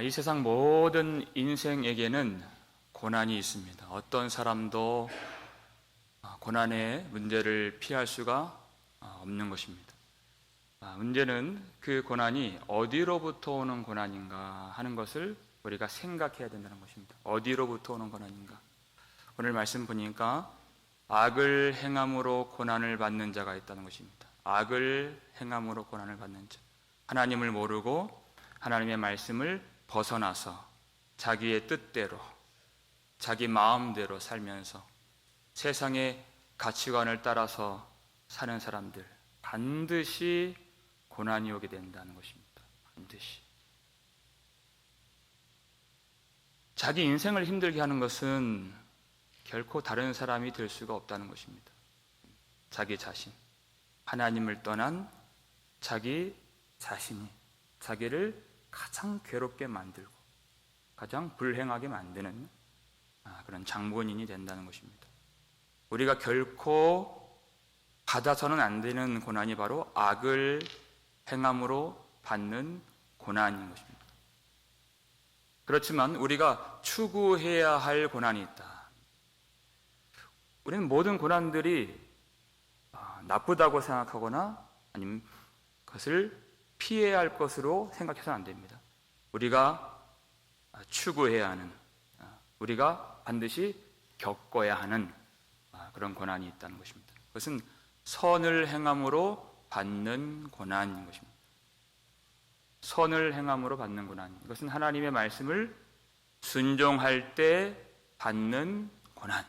이 세상 모든 인생에게는 고난이 있습니다. 어떤 사람도 고난의 문제를 피할 수가 없는 것입니다. 문제는 그 고난이 어디로부터 오는 고난인가 하는 것을 우리가 생각해야 된다는 것입니다. 어디로부터 오는 고난인가? 오늘 말씀 보니까 악을 행함으로 고난을 받는 자가 있다는 것입니다. 악을 행함으로 고난을 받는 자. 하나님을 모르고 하나님의 말씀을 벗어나서 자기의 뜻대로, 자기 마음대로 살면서 세상의 가치관을 따라서 사는 사람들, 반드시 고난이 오게 된다는 것입니다. 반드시. 자기 인생을 힘들게 하는 것은 결코 다른 사람이 될 수가 없다는 것입니다. 자기 자신, 하나님을 떠난 자기 자신이 자기를 가장 괴롭게 만들고 가장 불행하게 만드는 그런 장본인이 된다는 것입니다. 우리가 결코 받아서는 안 되는 고난이 바로 악을 행함으로 받는 고난인 것입니다. 그렇지만 우리가 추구해야 할 고난이 있다. 우리는 모든 고난들이 나쁘다고 생각하거나 아니면 그것을 피해야 할 것으로 생각해서는 안 됩니다. 우리가 추구해야 하는, 우리가 반드시 겪어야 하는 그런 고난이 있다는 것입니다. 그것은 선을 행함으로 받는 고난인 것입니다. 선을 행함으로 받는 고난. 이것은 하나님의 말씀을 순종할 때 받는 고난.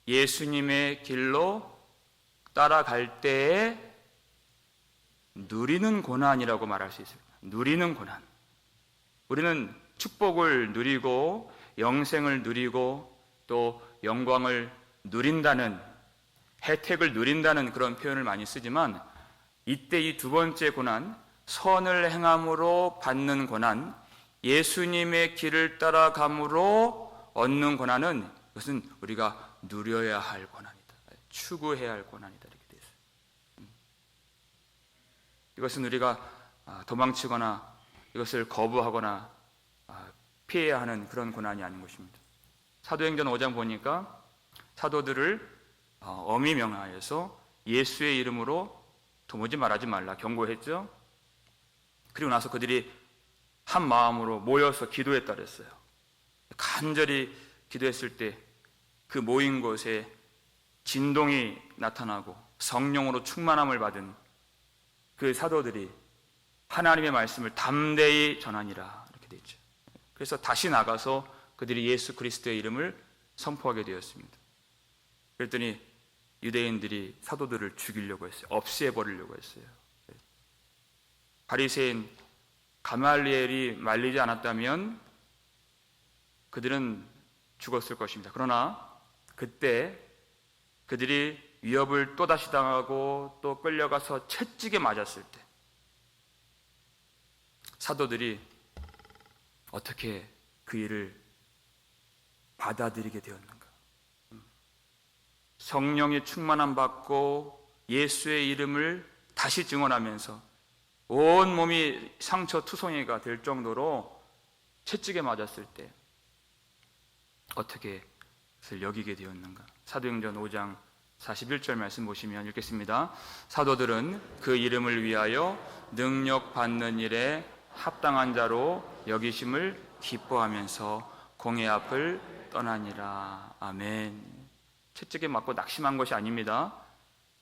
예수님의 길로 따라갈 때에 누리는 고난이라고 말할 수 있습니다. 누리는 고난. 우리는 축복을 누리고 영생을 누리고 또 영광을 누린다는, 혜택을 누린다는 그런 표현을 많이 쓰지만 이때 이 두 번째 고난, 선을 행함으로 받는 고난, 예수님의 길을 따라감으로 얻는 고난은 이것은 우리가 누려야 할 고난이다. 추구해야 할 고난이다. 이렇게 되어 있어요. 이것은 우리가 도망치거나 이것을 거부하거나 피해야 하는 그런 고난이 아닌 것입니다. 사도행전 5장 보니까 사도들을 엄히 명하여서 예수의 이름으로 도무지 말하지 말라 경고했죠. 그리고 나서 그들이 한 마음으로 모여서 기도했다 그랬어요. 간절히 기도했을 때 그 모인 곳에 진동이 나타나고 성령으로 충만함을 받은 그 사도들이 하나님의 말씀을 담대히 전하니라 이렇게 되어 있죠. 그래서 다시 나가서 그들이 예수 그리스도의 이름을 선포하게 되었습니다. 그랬더니 유대인들이 사도들을 죽이려고 했어요. 없애버리려고 했어요. 바리새인 가말리엘이 말리지 않았다면 그들은 죽었을 것입니다. 그러나 그때 그들이 위협을 또다시 당하고 또 끌려가서 채찍에 맞았을 때 사도들이 어떻게 그 일을 받아들이게 되었는가? 성령의 충만함 받고 예수의 이름을 다시 증언하면서 온 몸이 상처 투성이가 될 정도로 채찍에 맞았을 때 어떻게 그것을 여기게 되었는가? 사도행전 5장 41절 말씀 보시면 읽겠습니다. 사도들은 그 이름을 위하여 능력 받는 일에 합당한 자로 여기심을 기뻐하면서 공회 앞을 떠나니라. 아멘. 채찍에 맞고 낙심한 것이 아닙니다.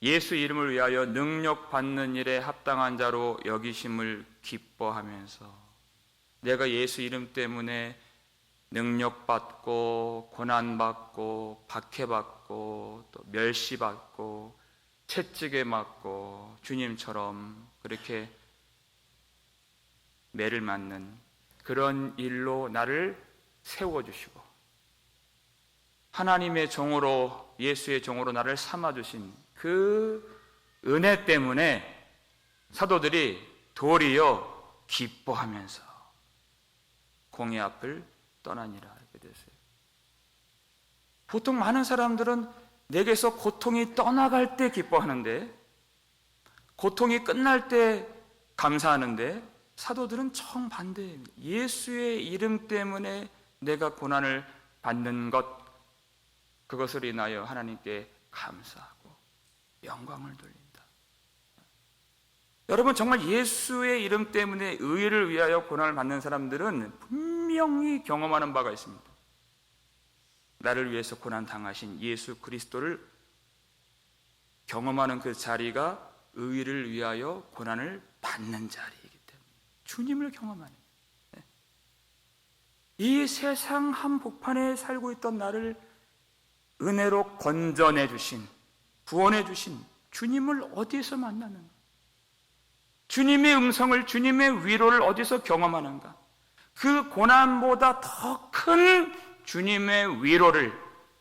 예수 이름을 위하여 능력 받는 일에 합당한 자로 여기심을 기뻐하면서 내가 예수 이름 때문에 능력받고 고난받고 박해받고 또 멸시받고 채찍에 맞고 주님처럼 그렇게 매를 맞는 그런 일로 나를 세워주시고 하나님의 종으로 예수의 종으로 나를 삼아주신 그 은혜 때문에 사도들이 도리어 기뻐하면서 공회 앞을 떠나니라 이렇게 됐어요. 보통 많은 사람들은 내게서 고통이 떠나갈 때 기뻐하는데 고통이 끝날 때 감사하는데 사도들은 정반대입니다. 예수의 이름 때문에 내가 고난을 받는 것, 그것을 인하여 하나님께 감사하고 영광을 돌린다. 여러분, 정말 예수의 이름 때문에 의를 위하여 고난을 받는 사람들은 분명히 경험하는 바가 있습니다. 나를 위해서 고난 당하신 예수 그리스도를 경험하는 그 자리가 의를 위하여 고난을 받는 자리이기 때문에 주님을 경험하는, 이 세상 한복판에 살고 있던 나를 은혜로 건져내 주신, 구원해 주신 주님을 어디에서 만나는가? 주님의 음성을, 주님의 위로를 어디서 경험하는가? 그 고난보다 더 큰 주님의 위로를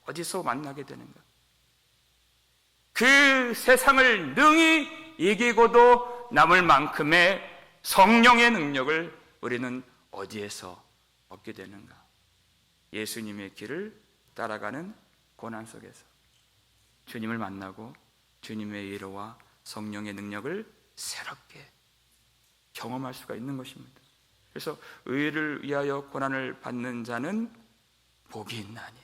어디서 만나게 되는가? 그 세상을 능히 이기고도 남을 만큼의 성령의 능력을 우리는 어디에서 얻게 되는가? 예수님의 길을 따라가는 고난 속에서 주님을 만나고 주님의 위로와 성령의 능력을 새롭게 경험할 수가 있는 것입니다. 그래서 의를 위하여 고난을 받는 자는 복이 있나니,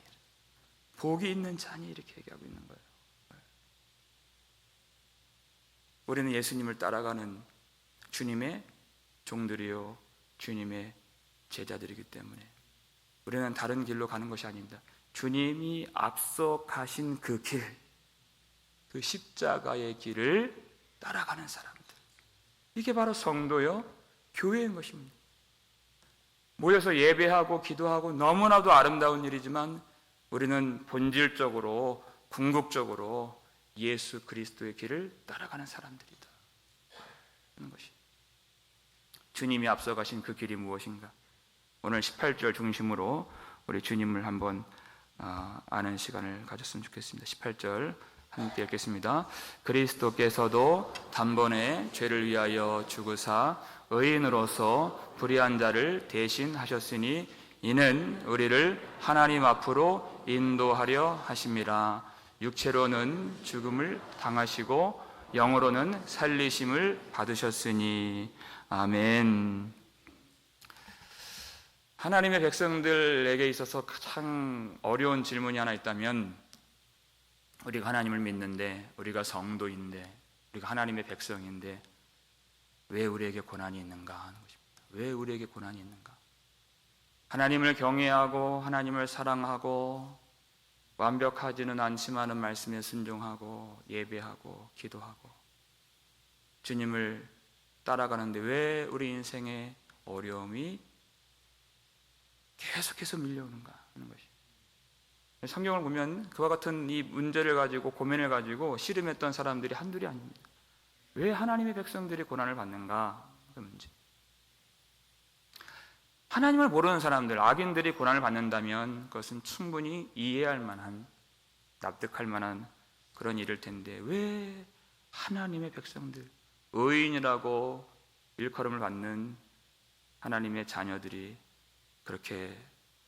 복이 있는 자니, 이렇게 얘기하고 있는 거예요. 우리는 예수님을 따라가는 주님의 종들이요 주님의 제자들이기 때문에 우리는 다른 길로 가는 것이 아닙니다. 주님이 앞서 가신 그 길, 그 십자가의 길을 따라가는 사람들, 이게 바로 성도요 교회인 것입니다. 모여서 예배하고 기도하고 너무나도 아름다운 일이지만 우리는 본질적으로, 궁극적으로 예수 그리스도의 길을 따라가는 사람들이다 하는 것이, 주님이 앞서가신 그 길이 무엇인가? 오늘 18절 중심으로 우리 주님을 한번 아는 시간을 가졌으면 좋겠습니다. 18절 함께 읽겠습니다. 그리스도께서도 단번에 죄를 위하여 죽으사 의인으로서 불의한 자를 대신하셨으니 이는 우리를 하나님 앞으로 인도하려 하심이라. 육체로는 죽음을 당하시고 영으로는 살리심을 받으셨으니. 아멘. 하나님의 백성들에게 있어서 가장 어려운 질문이 하나 있다면, 우리가 하나님을 믿는데, 우리가 성도인데, 우리가 하나님의 백성인데 왜 우리에게 고난이 있는가 하는 것입니다. 왜 우리에게 고난이 있는가? 하나님을 경외하고 하나님을 사랑하고 완벽하지는 않지만은 말씀에 순종하고 예배하고 기도하고 주님을 따라가는데 왜 우리 인생에 어려움이 계속해서 밀려오는가 하는 것이, 성경을 보면 그와 같은 이 문제를 가지고, 고민을 가지고 씨름했던 사람들이 한둘이 아닙니다. 왜 하나님의 백성들이 고난을 받는가? 그 문제. 하나님을 모르는 사람들, 악인들이 고난을 받는다면 그것은 충분히 이해할 만한, 납득할 만한 그런 일일 텐데 왜 하나님의 백성들, 의인이라고 일컬음을 받는 하나님의 자녀들이 그렇게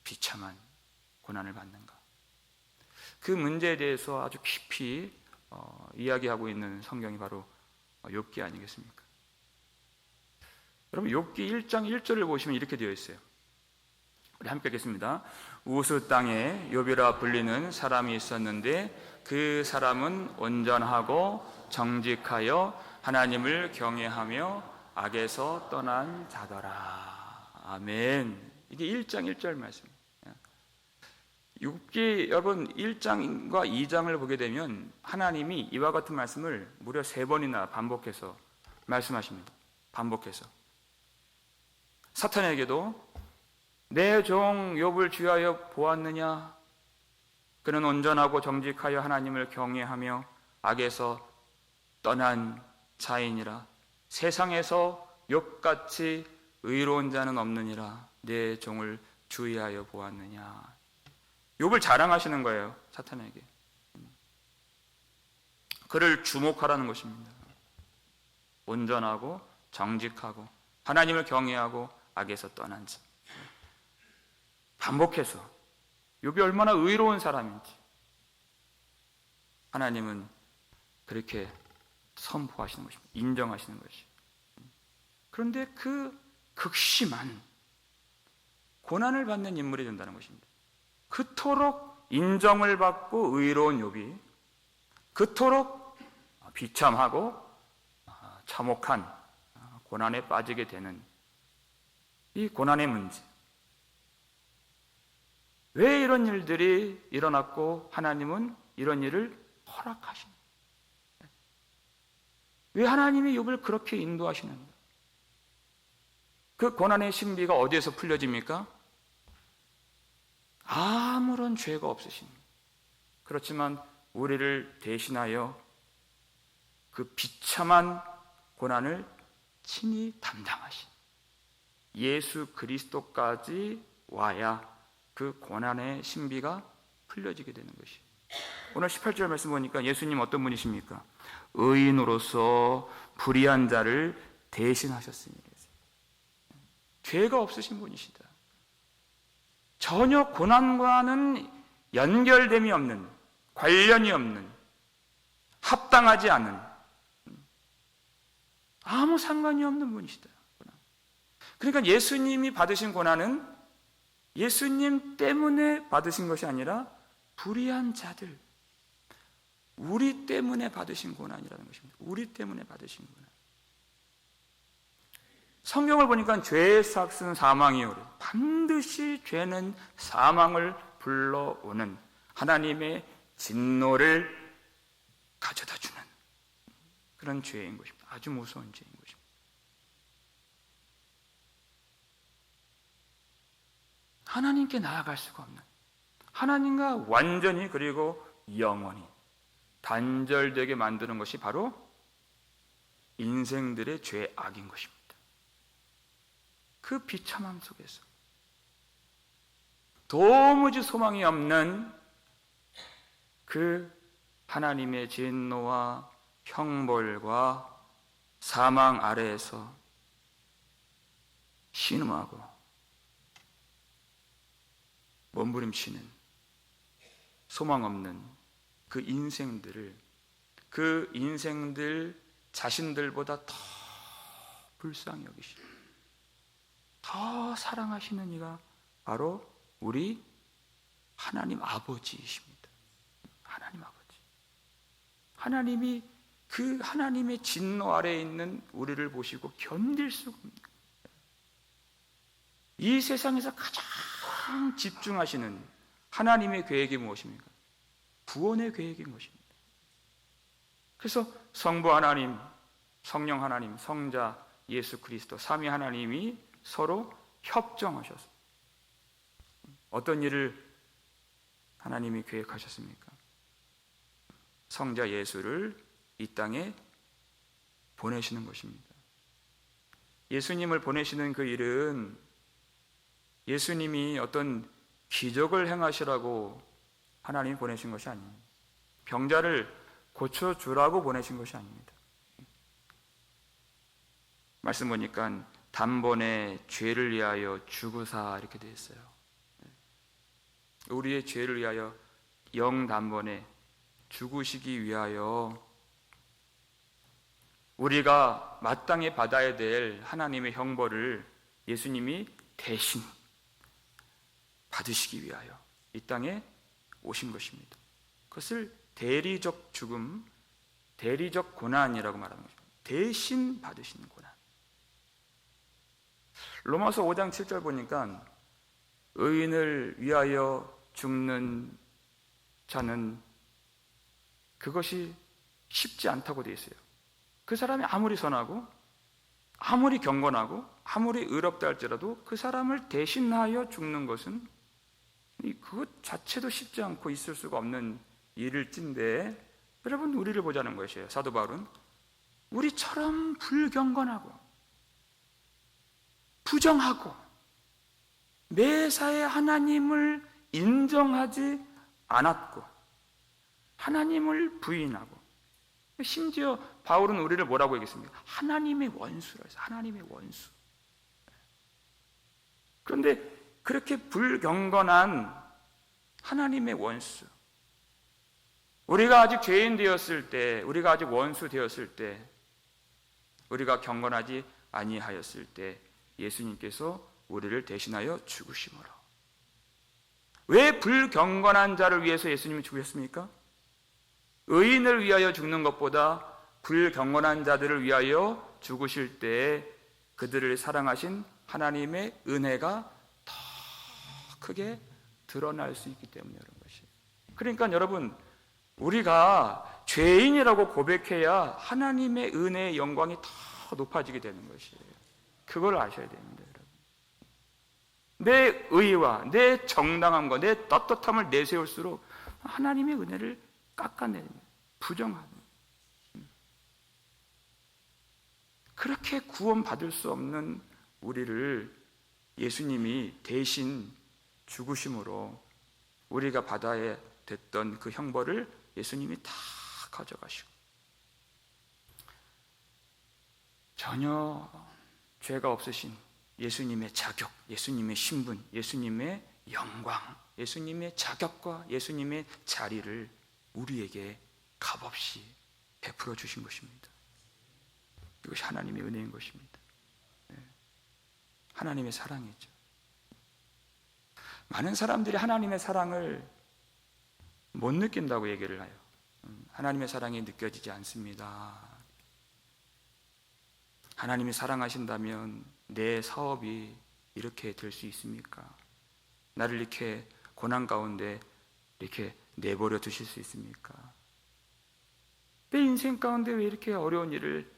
비참한 고난을 받는가? 그 문제에 대해서 아주 깊이 이야기하고 있는 성경이 바로 욥기 아니겠습니까? 여러분, 욥기 1장 1절을 보시면 이렇게 되어 있어요. 우리 함께 읽겠습니다. 우스 땅에 욥이라 불리는 사람이 있었는데 그 사람은 온전하고 정직하여 하나님을 경외하며 악에서 떠난 자더라. 아멘. 이게 1장 1절 말씀입니다. 욥기 여러분 1장과 2장을 보게 되면 하나님이 이와 같은 말씀을 무려 3번이나 반복해서 말씀하십니다. 반복해서. 사탄에게도 내 종 욥을 주하여 보았느냐? 그는 온전하고 정직하여 하나님을 경외하며 악에서 떠난 자이니라. 세상에서 욥같이 의로운 자는 없느니라. 내 종을 주의하여 보았느냐? 욥을 자랑하시는 거예요, 사탄에게. 그를 주목하라는 것입니다. 온전하고 정직하고 하나님을 경외하고 악에서 떠난 자. 반복해서 욥이 얼마나 의로운 사람인지 하나님은 그렇게 선포하시는 것입니다. 인정하시는 것이. 그런데 그 극심한 고난을 받는 인물이 된다는 것입니다. 그토록 인정을 받고 의로운 욥이 그토록 비참하고 참혹한 고난에 빠지게 되는 이 고난의 문제. 왜 이런 일들이 일어났고 하나님은 이런 일을 허락하십니까? 왜 하나님이 욥을 그렇게 인도하시는가? 그 고난의 신비가 어디에서 풀려집니까? 아무런 죄가 없으십니다. 그렇지만 우리를 대신하여 그 비참한 고난을 친히 담당하신 예수 그리스도까지 와야 그 고난의 신비가 풀려지게 되는 것이에요. 오늘 18절 말씀 보니까 예수님 어떤 분이십니까? 의인으로서 불의한 자를 대신하셨습니다. 죄가 없으신 분이시다. 전혀 고난과는 연결됨이 없는, 관련이 없는, 합당하지 않은, 아무 상관이 없는 분이시다. 그러니까 예수님이 받으신 고난은 예수님 때문에 받으신 것이 아니라 불의한 자들, 우리 때문에 받으신 고난이라는 것입니다. 우리 때문에 받으신 고난. 성경을 보니까 죄의 삭은 사망이요. 반드시 죄는 사망을 불러오는 하나님의 진노를 가져다주는 그런 죄인 것입니다. 아주 무서운 죄인 것입니다. 하나님께 나아갈 수가 없는, 하나님과 완전히 그리고 영원히 단절되게 만드는 것이 바로 인생들의 죄악인 것입니다. 그 비참함 속에서 도무지 소망이 없는 그 하나님의 진노와 형벌과 사망 아래에서 신음하고 몸부림치는 소망 없는 그 인생들 자신들보다 더 불쌍히 여기시고 더 사랑하시는 이가 바로 우리 하나님 아버지이십니다. 하나님 아버지. 하나님이 그 하나님의 진노 아래에 있는 우리를 보시고 견딜 수가 없는 거예요. 이 세상에서 가장 집중하시는 하나님의 계획이 무엇입니까? 구원의 계획인 것입니다. 그래서 성부 하나님, 성령 하나님, 성자 예수 그리스도 삼위 하나님이 서로 협정하셔서 어떤 일을 하나님이 계획하셨습니까? 성자 예수를 이 땅에 보내시는 것입니다. 예수님을 보내시는 그 일은 예수님이 어떤 기적을 행하시라고 하나님이 보내신 것이 아닙니다. 병자를 고쳐주라고 보내신 것이 아닙니다. 말씀 보니까 단번에 죄를 위하여 죽으사 이렇게 되어 있어요. 우리의 죄를 위하여 영단번에 죽으시기 위하여 우리가 마땅히 받아야 될 하나님의 형벌을 예수님이 대신 받으시기 위하여 이 땅에 오신 것입니다. 그것을 대리적 죽음, 대리적 고난이라고 말하는 것입니다. 대신 받으시는 고난. 로마서 5장 7절 보니까 의인을 위하여 죽는 자는 그것이 쉽지 않다고 되어 있어요. 그 사람이 아무리 선하고 아무리 경건하고 아무리 의롭다 할지라도 그 사람을 대신하여 죽는 것은 그것 자체도 쉽지 않고 있을 수가 없는 일일진데, 여러분 우리를 보자는 것이에요. 사도 바울은 우리처럼 불경건하고 부정하고 매사에 하나님을 인정하지 않았고 하나님을 부인하고, 심지어 바울은 우리를 뭐라고 얘기했습니까? 하나님의 원수라 해서 하나님의 원수. 그런데 그렇게 불경건한 하나님의 원수, 우리가 아직 죄인 되었을 때, 우리가 아직 원수 되었을 때, 우리가 경건하지 아니하였을 때 예수님께서 우리를 대신하여 죽으심으로. 왜 불경건한 자를 위해서 예수님이 죽으셨습니까? 의인을 위하여 죽는 것보다 불경건한 자들을 위하여 죽으실 때에 그들을 사랑하신 하나님의 은혜가 더 크게 드러날 수 있기 때문에 그런 것이에요. 그러니까 여러분, 우리가 죄인이라고 고백해야 하나님의 은혜의 영광이 더 높아지게 되는 것이에요. 그걸 아셔야 됩니다, 여러분. 내 의와 내 정당함과 내 떳떳함을 내세울수록 하나님의 은혜를 깎아내립니다. 부정하는. 그렇게 구원받을 수 없는 우리를 예수님이 대신 죽으심으로 우리가 받아야 됐던 그 형벌을 예수님이 다 가져가시고 전혀 죄가 없으신 예수님의 자격, 예수님의 신분, 예수님의 영광, 예수님의 자격과 예수님의 자리를 우리에게 값없이 베풀어 주신 것입니다. 이것이 하나님의 은혜인 것입니다. 하나님의 사랑이죠. 많은 사람들이 하나님의 사랑을 못 느낀다고 얘기를 해요. 하나님의 사랑이 느껴지지 않습니다. 하나님이 사랑하신다면 내 사업이 이렇게 될 수 있습니까? 나를 이렇게 고난 가운데 이렇게 내버려 두실 수 있습니까? 내 인생 가운데 왜 이렇게 어려운 일을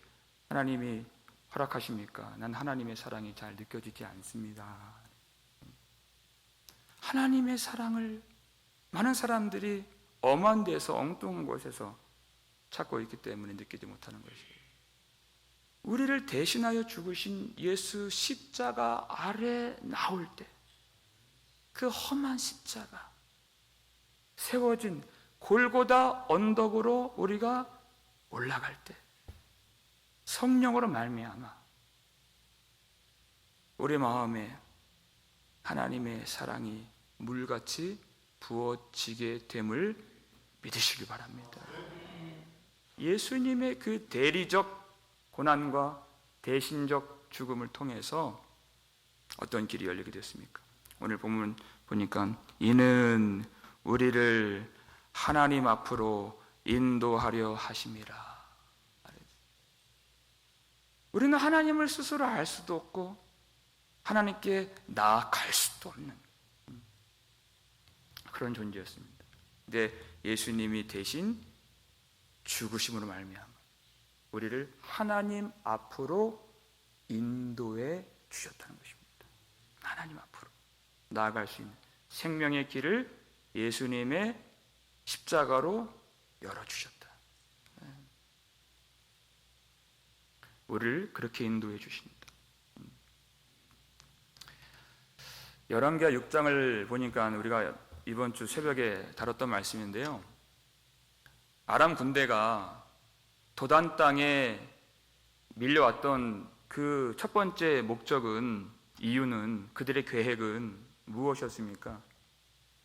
하나님이 허락하십니까? 난 하나님의 사랑이 잘 느껴지지 않습니다. 하나님의 사랑을 많은 사람들이 엄한 데서, 엉뚱한 곳에서 찾고 있기 때문에 느끼지 못하는 것이에요. 우리를 대신하여 죽으신 예수 십자가 아래 나올 때, 그 험한 십자가 세워진 골고다 언덕으로 우리가 올라갈 때 성령으로 말미암아 우리 마음에 하나님의 사랑이 물같이 부어지게 됨을 믿으시기 바랍니다. 예수님의 그 대리적 고난과 대신적 죽음을 통해서 어떤 길이 열리게 됐습니까? 오늘 본문 보니까 이는 우리를 하나님 앞으로 인도하려 하심이라. 우리는 하나님을 스스로 알 수도 없고 하나님께 나아갈 수도 없는 그런 존재였습니다. 근데 예수님이 대신 죽으심으로 말미암아 우리를 하나님 앞으로 인도해 주셨다는 것입니다. 하나님 앞으로 나아갈 수 있는 생명의 길을 예수님의 십자가로 열어주셨다. 우리를 그렇게 인도해 주십니다. 열왕기하 6장을 보니까 우리가 이번 주 새벽에 다뤘던 말씀인데요. 아람 군대가 도단 땅에 밀려왔던 그 첫 번째 목적은, 이유는, 그들의 계획은 무엇이었습니까?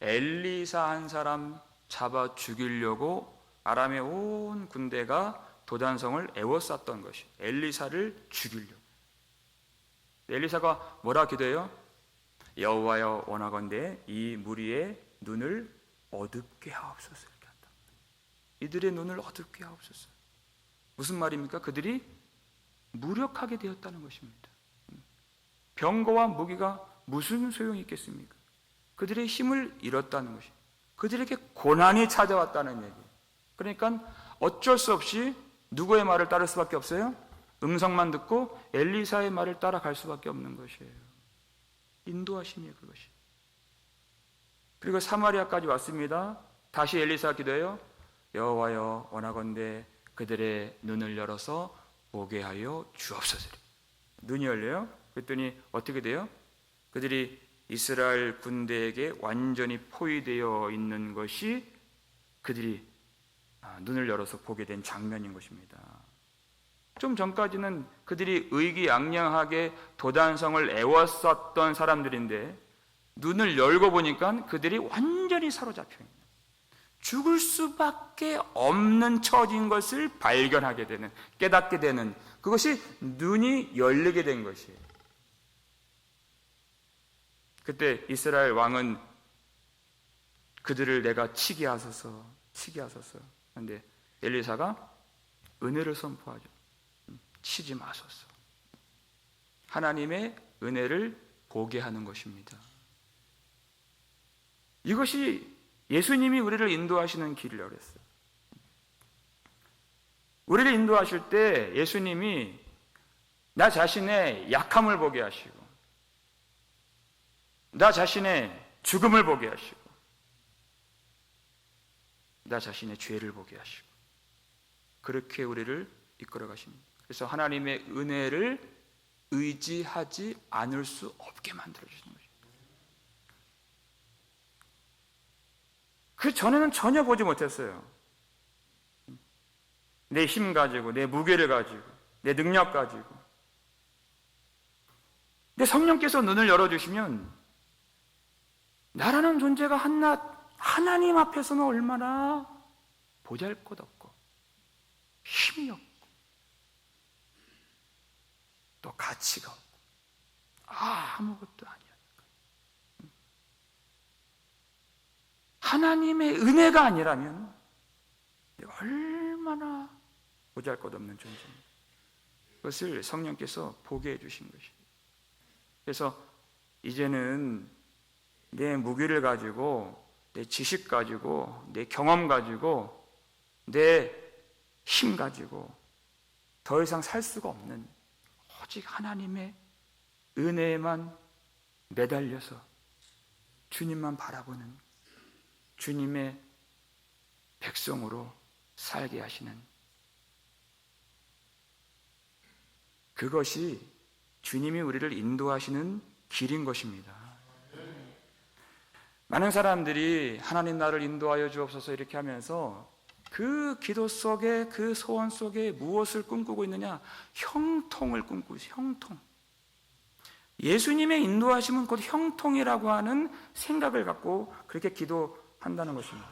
엘리사 한 사람 잡아 죽이려고 아람의 온 군대가 도단성을 에워쌌던 것이, 엘리사를 죽이려고. 엘리사가 뭐라 기도해요? 여호와여 원하건대 이 무리의 눈을 어둡게 하옵소서. 이렇게 한다. 이들의 눈을 어둡게 하옵소서. 무슨 말입니까? 그들이 무력하게 되었다는 것입니다. 병거와 무기가 무슨 소용이 있겠습니까? 그들의 힘을 잃었다는 것이, 그들에게 고난이 찾아왔다는 얘기예요. 그러니까 어쩔 수 없이 누구의 말을 따를 수밖에 없어요? 음성만 듣고 엘리사의 말을 따라갈 수밖에 없는 것이에요. 인도하심이에요, 그것이. 그리고 사마리아까지 왔습니다. 다시 엘리사가 기도해요. 여호와여 원하건대 그들의 눈을 열어서 보게 하여 주옵소서. 눈이 열려요. 그랬더니 어떻게 돼요? 그들이 이스라엘 군대에게 완전히 포위되어 있는 것이 그들이 눈을 열어서 보게 된 장면인 것입니다. 좀 전까지는 그들이 의기양양하게 도단성을 애워쌌던 사람들인데 눈을 열고 보니까 그들이 완전히 사로잡혀 있는, 죽을 수밖에 없는 처지인 것을 발견하게 되는, 깨닫게 되는, 그것이 눈이 열리게 된 것이에요. 그때 이스라엘 왕은 그들을 내가 치게 하소서. 그런데 엘리사가 은혜를 선포하죠. 치지 마소서. 하나님의 은혜를 보게 하는 것입니다. 이것이 예수님이 우리를 인도하시는 길이라고 그랬어요. 우리를 인도하실 때 예수님이 나 자신의 약함을 보게 하시고, 나 자신의 죽음을 보게 하시고, 나 자신의 죄를 보게 하시고, 그렇게 우리를 이끌어 가십니다. 그래서 하나님의 은혜를 의지하지 않을 수 없게 만들어 주시는 것입니다. 그 전에는 전혀 보지 못했어요. 내 힘 가지고, 내 무게를 가지고, 내 능력 가지고. 근데 성령께서 눈을 열어주시면 나라는 존재가 한낱 하나님 앞에서는 얼마나 보잘것없고 힘이 없고 또 가치가 없고 아무것도 아니야. 하나님의 은혜가 아니라면 얼마나 보잘것없는 존재입니다. 그것을 성령께서 보게 해주신 것이에요. 그래서 이제는 내 무기를 가지고, 내 지식 가지고, 내 경험 가지고, 내 힘 가지고 더 이상 살 수가 없는 오직 하나님의 은혜에만 매달려서 주님만 바라보는 주님의 백성으로 살게 하시는, 그것이 주님이 우리를 인도하시는 길인 것입니다. 많은 사람들이 하나님 나를 인도하여 주옵소서 이렇게 하면서 그 기도 속에, 그 소원 속에 무엇을 꿈꾸고 있느냐? 형통을 꿈꾸고 있어요. 형통. 예수님의 인도하심은 곧 형통이라고 하는 생각을 갖고 그렇게 기도한다는 것입니다.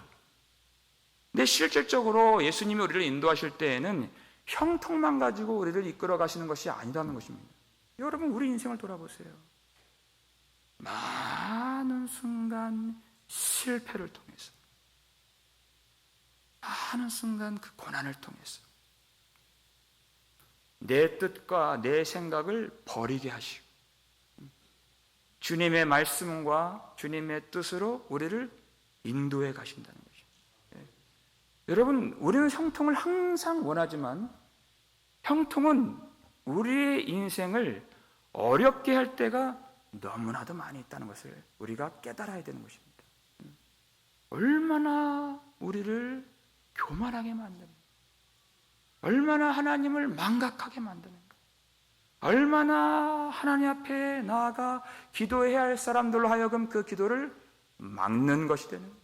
근데 실질적으로 예수님이 우리를 인도하실 때에는 형통만 가지고 우리를 이끌어 가시는 것이 아니라는 것입니다. 여러분, 우리 인생을 돌아보세요. 많은 순간 실패를 통해서, 많은 순간 그 고난을 통해서 내 뜻과 내 생각을 버리게 하시고 주님의 말씀과 주님의 뜻으로 우리를 인도해 가신다는 것입니다. 여러분, 우리는 형통을 항상 원하지만 형통은 우리의 인생을 어렵게 할 때가 너무나도 많이 있다는 것을 우리가 깨달아야 되는 것입니다. 얼마나 우리를 교만하게 만드는가, 얼마나 하나님을 망각하게 만드는가, 얼마나 하나님 앞에 나아가 기도해야 할 사람들로 하여금 그 기도를 막는 것이 되는가.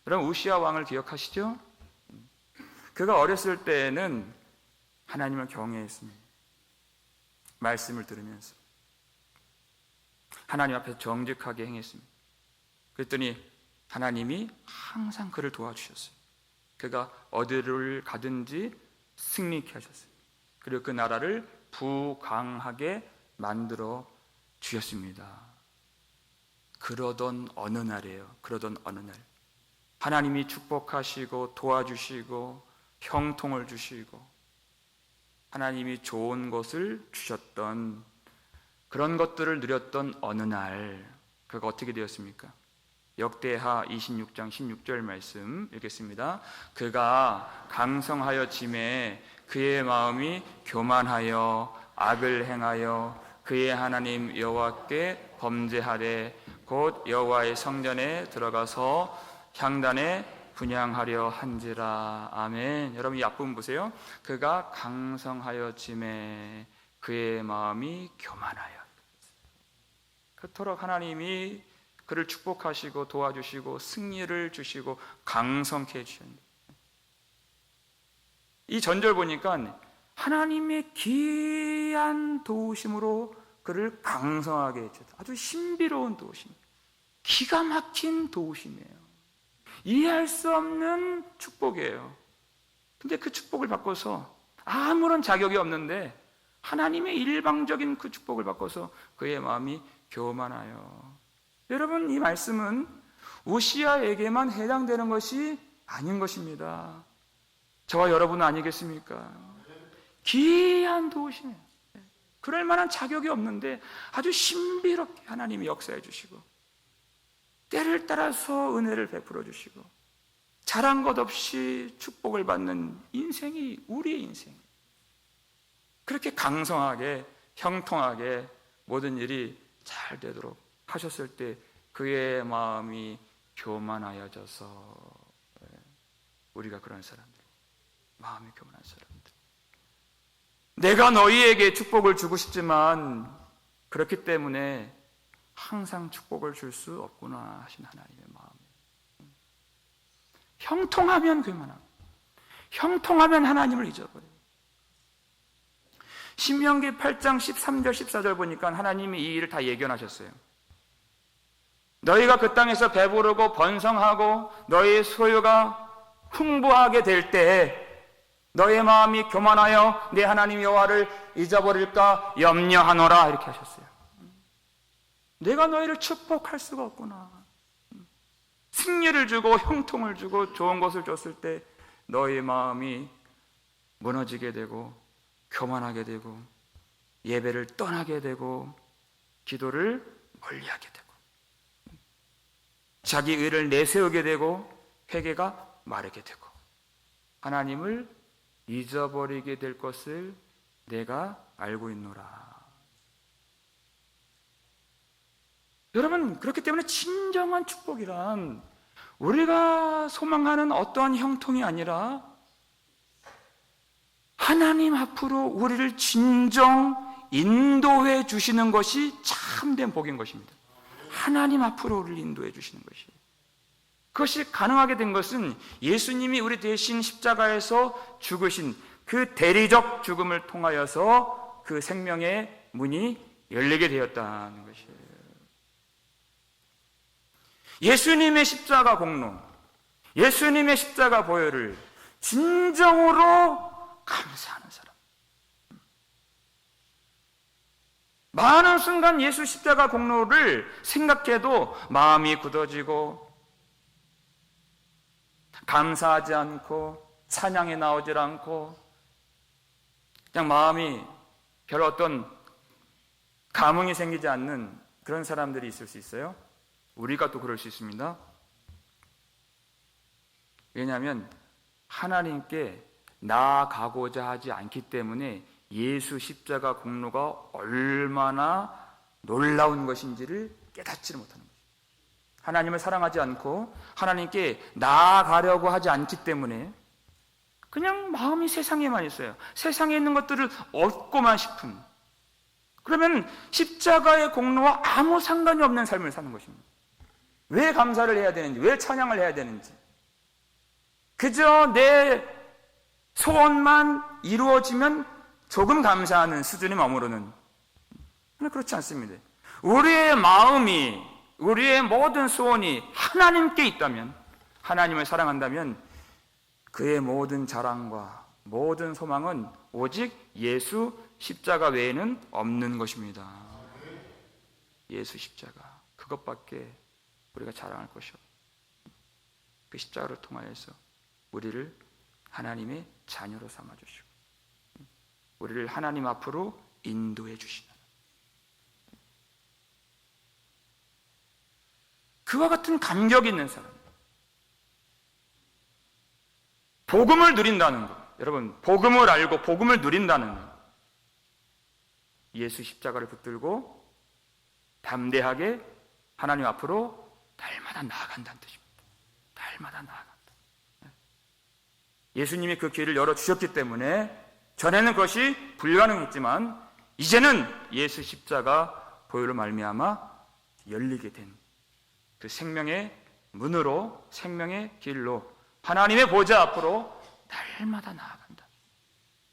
여러분, 우시야 왕을 기억하시죠? 그가 어렸을 때에는 하나님을 경외했습니다. 말씀을 들으면서 하나님 앞에서 정직하게 행했습니다. 그랬더니 하나님이 항상 그를 도와주셨어요. 그가 어디를 가든지 승리케 하셨어요. 그리고 그 나라를 부강하게 만들어 주셨습니다. 그러던 어느 날이에요. 그러던 어느 날 하나님이 축복하시고 도와주시고 형통을 주시고 하나님이 좋은 것을 주셨던, 그런 것들을 누렸던 어느 날 그가 어떻게 되었습니까? 역대하 26장 16절 말씀 읽겠습니다. 그가 강성하여 짐에 그의 마음이 교만하여 악을 행하여 그의 하나님 여호와께 범죄하되 곧 여호와의 성전에 들어가서 향단에 분향하려 한지라. 아멘. 여러분, 이 앞부분 보세요. 그가 강성하여 짐에 그의 마음이 교만하여. 그토록 하나님이 그를 축복하시고 도와주시고 승리를 주시고 강성케 해주셨는데, 이 전절 보니까 하나님의 귀한 도우심으로 그를 강성하게 해주셨다. 아주 신비로운 도우심, 기가 막힌 도우심이에요. 이해할 수 없는 축복이에요. 근데 그 축복을 받고서 아무런 자격이 없는데 하나님의 일방적인 그 축복을 받고서 그의 마음이 교만하여. 여러분, 이 말씀은 우시야에게만 해당되는 것이 아닌 것입니다. 저와 여러분은 아니겠습니까? 귀한 도우시네. 그럴 만한 자격이 없는데 아주 신비롭게 하나님이 역사해 주시고, 때를 따라서 은혜를 베풀어 주시고, 잘한 것 없이 축복을 받는 인생이 우리의 인생. 그렇게 강성하게 형통하게 모든 일이 잘 되도록 하셨을 때 그의 마음이 교만하여져서, 우리가 그런 사람들, 마음이 교만한 사람들, 내가 너희에게 축복을 주고 싶지만 그렇기 때문에 항상 축복을 줄 수 없구나 하신 하나님의 마음. 형통하면 교만하고, 형통하면 하나님을 잊어버려요. 신명기 8장 13절 14절 보니까 하나님이 이 일을 다 예견하셨어요. 너희가 그 땅에서 배부르고 번성하고 너희의 소유가 풍부하게 될 때에 너희의 마음이 교만하여 내 하나님 여호와를 잊어버릴까 염려하노라, 이렇게 하셨어요. 내가 너희를 축복할 수가 없구나. 승리를 주고 형통을 주고 좋은 것을 줬을 때 너희의 마음이 무너지게 되고 교만하게 되고 예배를 떠나게 되고 기도를 멀리하게 되고 자기 의를 내세우게 되고 회개가 마르게 되고 하나님을 잊어버리게 될 것을 내가 알고 있노라. 여러분, 그렇기 때문에 진정한 축복이란 우리가 소망하는 어떠한 형통이 아니라 하나님 앞으로 우리를 진정 인도해 주시는 것이 참된 복인 것입니다. 하나님 앞으로 우리를 인도해 주시는 것이에요. 그것이 가능하게 된 것은 예수님이 우리 대신 십자가에서 죽으신 그 대리적 죽음을 통하여서 그 생명의 문이 열리게 되었다는 것이에요. 예수님의 십자가 공로, 예수님의 십자가 보혈을 진정으로 감사하는 사람. 많은 순간 예수 십자가 공로를 생각해도 마음이 굳어지고 감사하지 않고 찬양에 나오질 않고 그냥 마음이 별 어떤 감흥이 생기지 않는 그런 사람들이 있을 수 있어요. 우리가 또 그럴 수 있습니다. 왜냐하면 하나님께 나아가고자 하지 않기 때문에 예수 십자가 공로가 얼마나 놀라운 것인지를 깨닫지를 못하는 거예요. 하나님을 사랑하지 않고 하나님께 나아가려고 하지 않기 때문에 그냥 마음이 세상에만 있어요. 세상에 있는 것들을 얻고만 싶은, 그러면 십자가의 공로와 아무 상관이 없는 삶을 사는 것입니다. 왜 감사를 해야 되는지, 왜 찬양을 해야 되는지, 그저 내 소원만 이루어지면 조금 감사하는 수준에 머무르는, 그렇지 않습니다. 우리의 마음이, 우리의 모든 소원이 하나님께 있다면, 하나님을 사랑한다면 그의 모든 자랑과 모든 소망은 오직 예수 십자가 외에는 없는 것입니다. 예수 십자가, 그것밖에 우리가 자랑할 것이 없어요. 그 십자가를 통하여서 우리를 하나님의 자녀로 삼아주시고 우리를 하나님 앞으로 인도해 주시는, 그와 같은 감격이 있는 사람, 복음을 누린다는 것, 여러분, 복음을 알고 복음을 누린다는 것, 예수 십자가를 붙들고 담대하게 하나님 앞으로 날마다 나아간다는 뜻입니다. 날마다 나아간다. 예수님이 그 길을 열어주셨기 때문에 전에는 그것이 불가능했지만 이제는 예수 십자가 보혈로 말미암아 열리게 된 그 생명의 문으로, 생명의 길로 하나님의 보좌 앞으로 날마다 나아간다.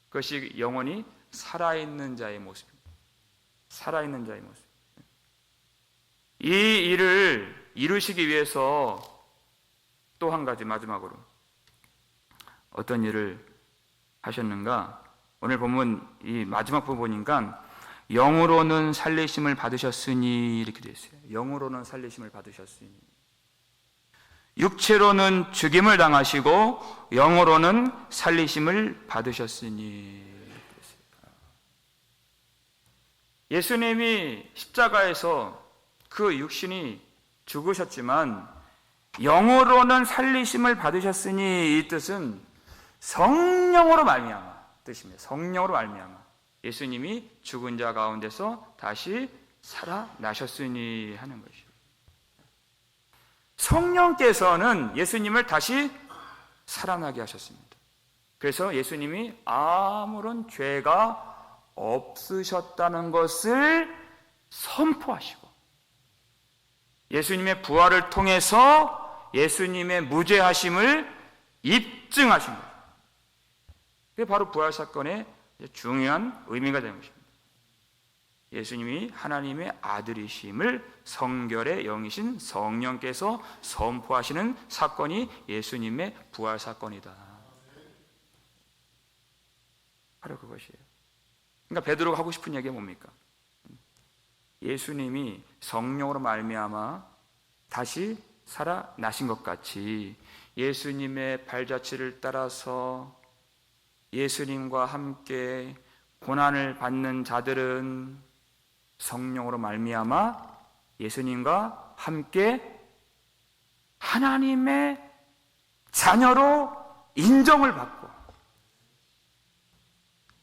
그것이 영원히 살아있는 자의 모습입니다. 살아있는 자의 모습. 이 일을 이루시기 위해서 또 한 가지 마지막으로 어떤 일을 하셨는가? 오늘 보면 이 마지막 부분 보니까 영으로는 살리심을 받으셨으니 이렇게 되어 있어요. 영으로는 살리심을 받으셨으니. 육체로는 죽임을 당하시고 영으로는 살리심을 받으셨으니. 예수님이 십자가에서 그 육신이 죽으셨지만 영으로는 살리심을 받으셨으니, 이 뜻은 성령으로 말미암아 뜻입니다. 성령으로 말미암아 예수님이 죽은 자 가운데서 다시 살아나셨으니 하는 것이죠. 성령께서는 예수님을 다시 살아나게 하셨습니다. 그래서 예수님이 아무런 죄가 없으셨다는 것을 선포하시고, 예수님의 부활을 통해서 예수님의 무죄하심을 입증하신 거예요. 그게 바로 부활 사건의 중요한 의미가 되는 것입니다. 예수님이 하나님의 아들이심을 성결의 영이신 성령께서 선포하시는 사건이 예수님의 부활 사건이다. 바로 그것이에요. 그러니까 베드로가 하고 싶은 얘기가 뭡니까? 예수님이 성령으로 말미암아 다시 살아나신 것 같이 예수님의 발자취를 따라서 예수님과 함께 고난을 받는 자들은 성령으로 말미암아 예수님과 함께 하나님의 자녀로 인정을 받고,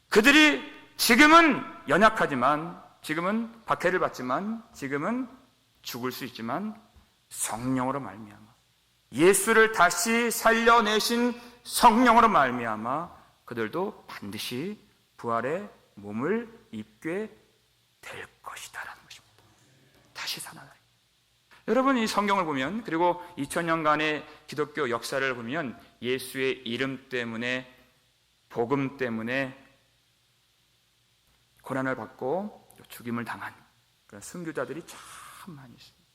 그들이 지금은 연약하지만, 지금은 박해를 받지만, 지금은 죽을 수 있지만 성령으로 말미암아 예수를 다시 살려내신 성령으로 말미암아 그들도 반드시 부활의 몸을 입게 될 것이다라는 것입니다. 다시 살아나요. 여러분, 이 성경을 보면, 그리고 2000년간의 기독교 역사를 보면 예수의 이름 때문에, 복음 때문에 고난을 받고 죽임을 당한 그런 순교자들이 참 많이 있습니다.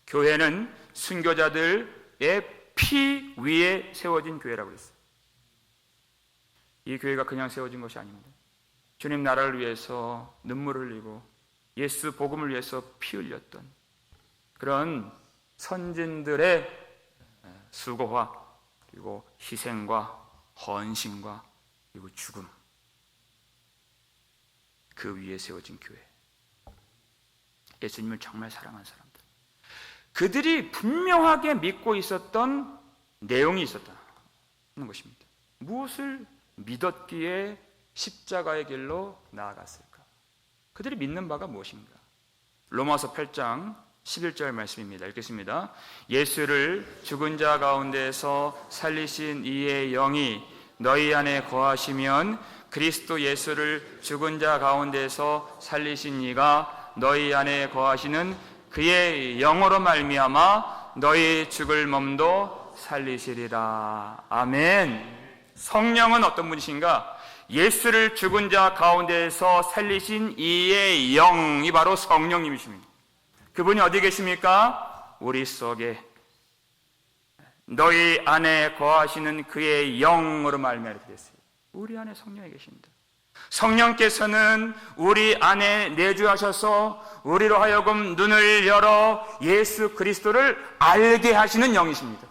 교회는 순교자들의 피 위에 세워진 교회라고 했어요. 이 교회가 그냥 세워진 것이 아닙니다. 주님 나라를 위해서 눈물을 흘리고 예수 복음을 위해서 피 흘렸던 그런 선진들의 수고와, 그리고 희생과 헌신과, 그리고 죽음, 그 위에 세워진 교회. 예수님을 정말 사랑한 사람들, 그들이 분명하게 믿고 있었던 내용이 있었다는 것입니다. 무엇을 믿었기에 십자가의 길로 나아갔을까? 그들이 믿는 바가 무엇인가? 로마서 8장 11절 말씀입니다. 읽겠습니다. 예수를 죽은 자 가운데서 살리신 이의 영이 너희 안에 거하시면 그리스도 예수를 죽은 자 가운데서 살리신 이가 너희 안에 거하시는 그의 영으로 말미암아 너희 죽을 몸도 살리시리라. 아멘. 성령은 어떤 분이신가? 예수를 죽은 자 가운데서 살리신 이의 영이 바로 성령님이십니다. 그분이 어디 계십니까? 우리 속에, 너희 안에 거하시는 그의 영으로 말미암아 이렇게 됐어요. 우리 안에 성령이 계십니다. 성령께서는 우리 안에 내주하셔서 우리로 하여금 눈을 열어 예수 그리스도를 알게 하시는 영이십니다.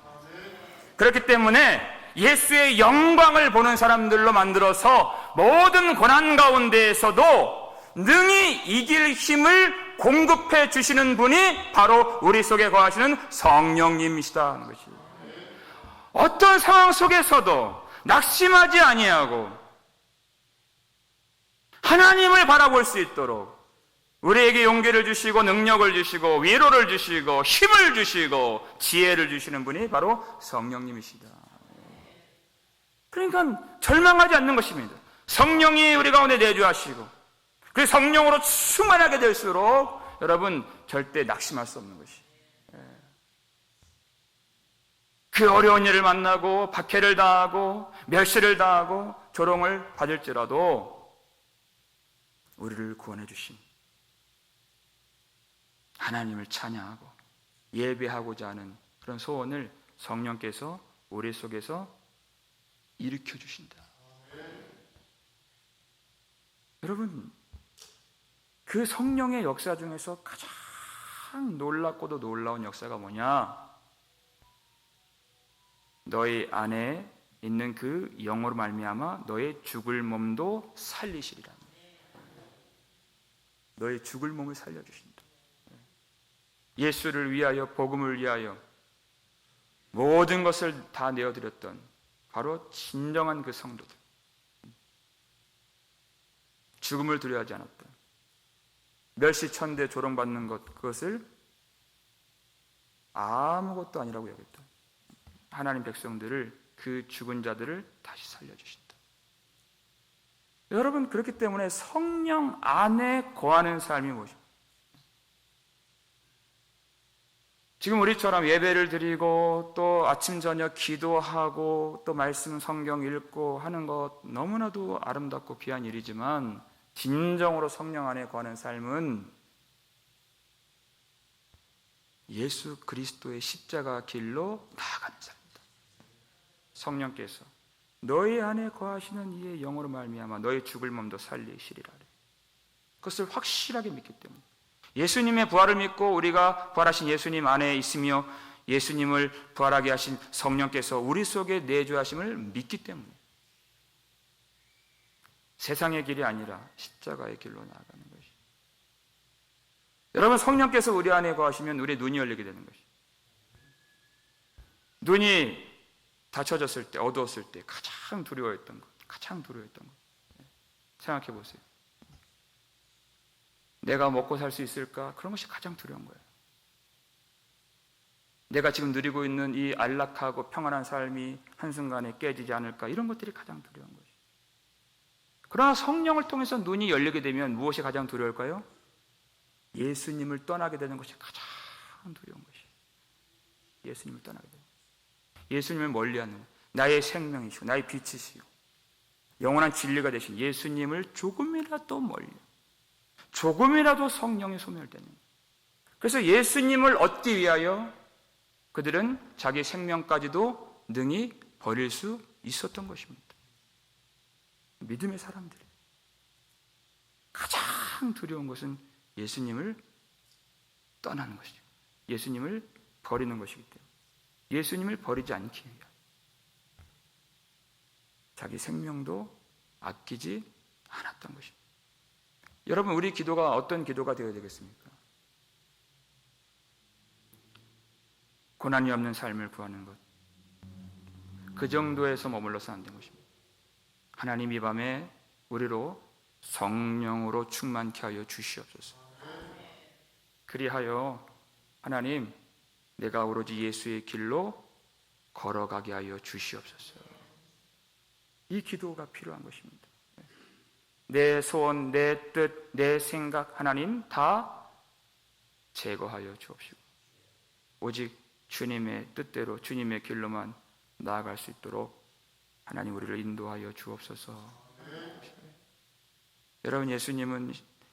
그렇기 때문에 예수의 영광을 보는 사람들로 만들어서 모든 고난 가운데에서도 능히 이길 힘을 공급해 주시는 분이 바로 우리 속에 거하시는 성령님이시다는 것이에요. 어떤 상황 속에서도 낙심하지 아니하고 하나님을 바라볼 수 있도록 우리에게 용기를 주시고 능력을 주시고 위로를 주시고 힘을 주시고 지혜를 주시는 분이 바로 성령님이시다. 그러니까 절망하지 않는 것입니다. 성령이 우리 가운데 내주하시고 그 성령으로 충만하게 될수록 여러분 절대 낙심할 수 없는 것이. 그 어려운 일을 만나고 박해를 당하고 멸시를 당하고 조롱을 받을지라도 우리를 구원해 주신 하나님을 찬양하고 예배하고자 하는 그런 소원을 성령께서 우리 속에서 일으켜 주신다. 여러분, 그 성령의 역사 중에서 가장 놀랍고도 놀라운 역사가 뭐냐? 너희 안에 있는 그 영으로 말미암아 너의 죽을 몸도 살리시리라. 너의 죽을 몸을 살려주신다. 예수를 위하여, 복음을 위하여 모든 것을 다 내어드렸던 바로 진정한 그 성도들, 죽음을 두려워하지 않았다. 멸시천대 조롱받는 것, 그것을 아무것도 아니라고 여겼다. 하나님 백성들을, 그 죽은 자들을 다시 살려주신다. 여러분, 그렇기 때문에 성령 안에 거하는 삶이 무엇입니까? 지금 우리처럼 예배를 드리고 또 아침 저녁 기도하고 또 말씀 성경 읽고 하는 것 너무나도 아름답고 귀한 일이지만, 진정으로 성령 안에 거하는 삶은 예수 그리스도의 십자가 길로 나아가는 삶입니다. 성령께서 너희 안에 거하시는 이의 영으로 말미암아 너희 죽을 몸도 살리시리라. 그것을 확실하게 믿기 때문에, 예수님의 부활을 믿고 우리가 부활하신 예수님 안에 있으며 예수님을 부활하게 하신 성령께서 우리 속에 내주하심을 믿기 때문에 세상의 길이 아니라 십자가의 길로 나아가는 것이. 여러분, 성령께서 우리 안에 거하시면 우리의 눈이 열리게 되는 것이. 눈이 닫혀졌을 때, 어두웠을 때 가장 두려워했던 것, 생각해 보세요. 내가 먹고 살 수 있을까? 그런 것이 가장 두려운 거예요. 내가 지금 누리고 있는 이 안락하고 평안한 삶이 한순간에 깨지지 않을까? 이런 것들이 가장 두려운 것이죠. 그러나 성령을 통해서 눈이 열리게 되면 무엇이 가장 두려울까요? 예수님을 떠나게 되는 것이 가장 두려운 것이에요. 예수님을 떠나게 되는 것. 예수님을 멀리하는 것. 나의 생명이시고 나의 빛이시고 영원한 진리가 되신 예수님을 조금이라도 멀리, 조금이라도 성령의 소멸되는 것. 그래서 예수님을 얻기 위하여 그들은 자기 생명까지도 능히 버릴 수 있었던 것입니다. 믿음의 사람들이 가장 두려운 것은 예수님을 떠나는 것이죠. 예수님을 버리는 것이기 때문에, 예수님을 버리지 않기 위하여 자기 생명도 아끼지 않았던 것입니다. 여러분, 우리 기도가 어떤 기도가 되어야 되겠습니까? 고난이 없는 삶을 구하는 것, 그 정도에서 머물러서 안 되는 것입니다. 하나님, 이 밤에 우리로 성령으로 충만케 하여 주시옵소서. 그리하여 하나님, 내가 오로지 예수의 길로 걸어가게 하여 주시옵소서. 이 기도가 필요한 것입니다. 내 소원, 내 뜻, 내 생각 하나님 다 제거하여 주옵시고 오직 주님의 뜻대로, 주님의 길로만 나아갈 수 있도록 하나님 우리를 인도하여 주옵소서. 여러분, 예수님은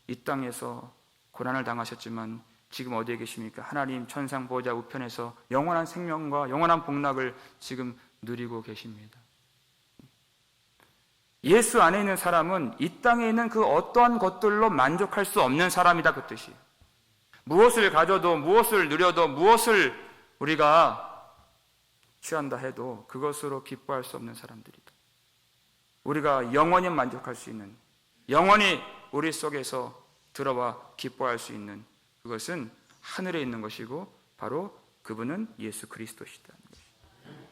이 땅에서 고난을 당하셨지만 지금 어디에 계십니까? 하나님 천상 보좌 우편에서 영원한 생명과 영원한 복락을 지금 누리고 계십니다. 예수 안에 있는 사람은 이 땅에 있는 그 어떠한 것들로 만족할 수 없는 사람이다, 그 뜻이에요. 무엇을 가져도, 무엇을 누려도, 무엇을 우리가 취한다 해도 그것으로 기뻐할 수 없는 사람들이다. 우리가 영원히 만족할 수 있는, 영원히 우리 속에서 들어와 기뻐할 수 있는 그것은 하늘에 있는 것이고 바로 그분은 예수 그리스도시다는 것입니다.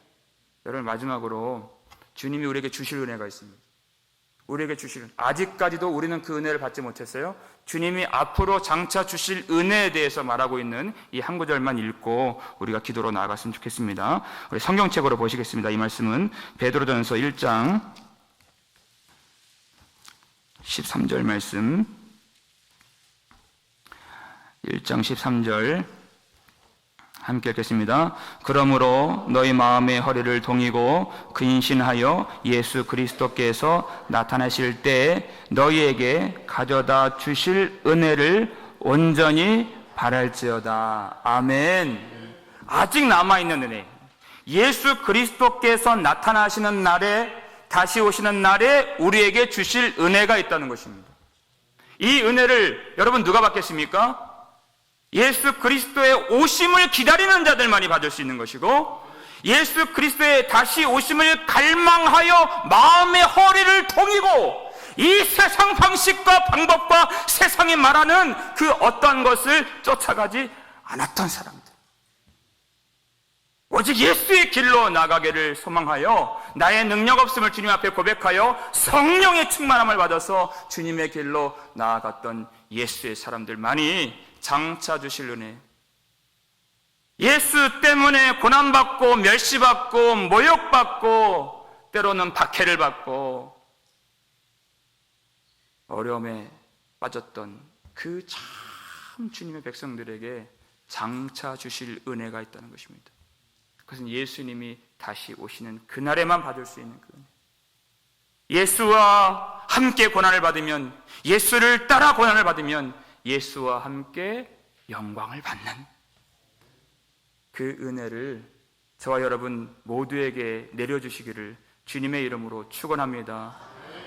여러분, 마지막으로 주님이 우리에게 주실 은혜가 있습니다. 우리에게 주실, 아직까지도 우리는 그 은혜를 받지 못했어요. 주님이 앞으로 장차 주실 은혜에 대해서 말하고 있는 이 한 구절만 읽고 우리가 기도로 나아갔으면 좋겠습니다. 우리 성경책으로 보시겠습니다. 이 말씀은 베드로전서 1장 13절 말씀, 1장 13절 함께 읽겠습니다. 그러므로 너희 마음의 허리를 동이고 근신하여 예수 그리스도께서 나타나실 때에 너희에게 가져다 주실 은혜를 온전히 바랄지어다. 아멘. 아직 남아있는 은혜, 예수 그리스도께서 나타나시는 날에, 다시 오시는 날에 우리에게 주실 은혜가 있다는 것입니다. 이 은혜를 여러분 누가 받겠습니까? 예수 그리스도의 오심을 기다리는 자들만이 받을 수 있는 것이고, 예수 그리스도의 다시 오심을 갈망하여 마음의 허리를 동이고 이 세상 방식과 방법과 세상이 말하는 그 어떠한 것을 쫓아가지 않았던 사람들, 오직 예수의 길로 나가기를 소망하여 나의 능력 없음을 주님 앞에 고백하여 성령의 충만함을 받아서 주님의 길로 나아갔던 예수의 사람들만이 장차 주실 은혜, 예수 때문에 고난받고 멸시받고 모욕받고 때로는 박해를 받고 어려움에 빠졌던 그 참 주님의 백성들에게 장차 주실 은혜가 있다는 것입니다. 그것은 예수님이 다시 오시는 그날에만 받을 수 있는 그 은혜. 예수와 함께 고난을 받으면, 예수를 따라 고난을 받으면 예수와 함께 영광을 받는 그 은혜를 저와 여러분 모두에게 내려주시기를 주님의 이름으로 축원합니다.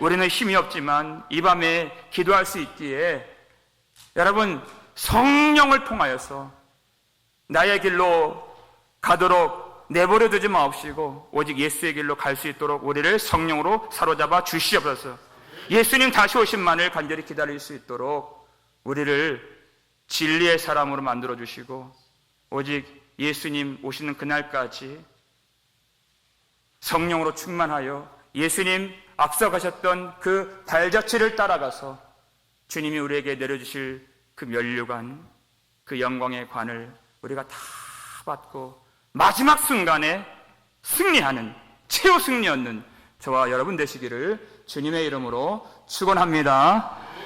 우리는 힘이 없지만 이 밤에 기도할 수 있기에 여러분 성령을 통하여서 나의 길로 가도록 내버려 두지 마옵시고 오직 예수의 길로 갈 수 있도록 우리를 성령으로 사로잡아 주시옵소서. 예수님 다시 오심만을 간절히 기다릴 수 있도록 우리를 진리의 사람으로 만들어 주시고 오직 예수님 오시는 그날까지 성령으로 충만하여 예수님 앞서가셨던 그 발자취를 따라가서 주님이 우리에게 내려주실 그 면류관, 그 영광의 관을 우리가 다 받고 마지막 순간에 승리하는, 최후 승리 얻는 저와 여러분 되시기를 주님의 이름으로 축원합니다.